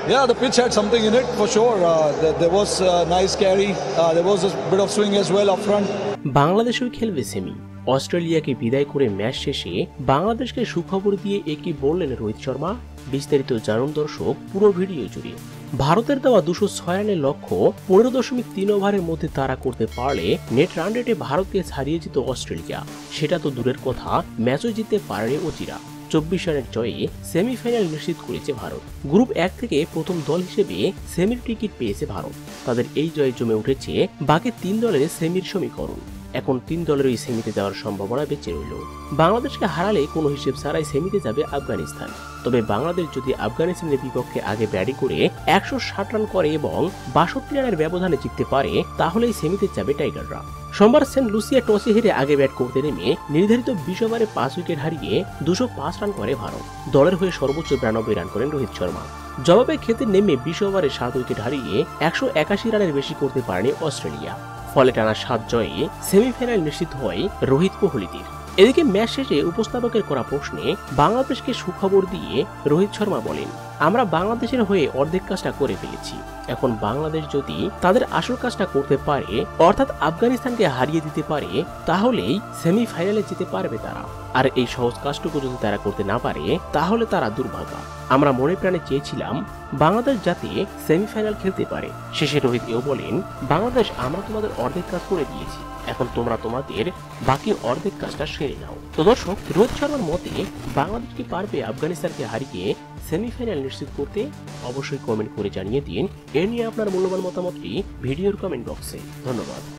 Yeah, the pitch had something in it for sure. There was nice carry. There was a bit of swing as well up front. বাংলাদেশও খেলবে semi. অস্ট্রেলিয়াকে বিদায় করে match শেষে বাংলাদেশকে সুখবর দিয়ে একই বললেন রোহিত শর্মা। বিস্তারিত জানুন দর্শক পুরো ভিডিও জুড়ে। ভারতের দেওয়া 206 রানের লক্ষ্য 15.3 ওভারের মধ্যে তারা করতে পারলে নেট রান রেটে ভারতকে ছাড়িয়ে যেত অস্ট্রেলিয়া। সেটা তো দূরের কথা, ম্যাচও জিততে পারেনি অচিরা। 24 রানের জয়ে সেমিফাইনাল নিশ্চিত করেছে ভারত। গ্রুপ 1 থেকে প্রথম দল হিসেবে সেমির টিকিট পেয়েছে ভারত। তাদের এই জয়ে জমে উঠেছে বাকি 3 দলের সেমির সমীকরণ। এখন 3 দলেরই সেমিতে যাওয়ার সম্ভাবনা বেঁচে রইল। বাংলাদেশকে হারালে কোনো হিসেব ছাড়াই সেমিতে যাবে আফগানিস্তান। তবে বাংলাদেশ যদি আফগানিস্তানের বিপক্ষে আগে ব্যাটিং করে 160 রান করে এবং 62 রানের ব্যবধানে জিততে পারে, তাহলেই সেমিতে যাবে টাইগাররা। সোমবার সেন্ট লুসিয়া টসে হেরে আগে ব্যাট করতে নেমে নির্ধারিত 20 ওভারে 5 উইকেট হারিয়ে 205 রান করে ভারত। দলের হয়ে সর্বোচ্চ 92 রান করেন রোহিত শর্মা। জবাবে খেতে নেমে 20 ওভারে 7 উইকেট হারিয়ে 181 রানের বেশি করতে পারেনি অস্ট্রেলিয়া। ফলে টানা 7 জয়ে সেমিফাইনাল নিশ্চিত হয় রোহিত কোহলিদের। এদিকে ম্যাচ শেষে উপস্থাপকের করা প্রশ্নে বাংলাদেশকে সুখবর দিয়ে রোহিত শর্মা বলেন, আমরা বাংলাদেশের হয়ে অর্ধেক কাজটা করে ফেলেছি। এখন বাংলাদেশ যদি তাদের আসল কাজটা করতে পারে, অর্থাৎ আফগানিস্তানকে হারিয়ে দিতে পারে, তাহলেই সেমিফাইনালে যেতে পারবে তারা। আর এই সহজ কাজটুকু যদি তারা করতে না পারে, তাহলে তারা দুর্ভাগা। আমরা মনে প্রাণে চেয়েছিলাম বাংলাদেশ যাতে সেমিফাইনাল খেলতে পারে। শেষে রোহিত এও বলেন, বাংলাদেশ আমরা তোমাদের অর্ধেক কাজ করে দিয়েছি, এখন তোমরা তোমাদের বাকি অর্ধেক কাজটা সেরে নাও। তো দর্শক, রোহিত শর্মার মতে বাংলাদেশ কি পারবে আফগানিস্তানকে হারিয়ে সেমিফাইনাল নিশ্চিত করতে? অবশ্যই কমেন্ট করে জানিয়ে দিন। এ নিয়ে আপনার মূল্যবান মতামতটি ভিডিওর কমেন্ট বক্সে। ধন্যবাদ।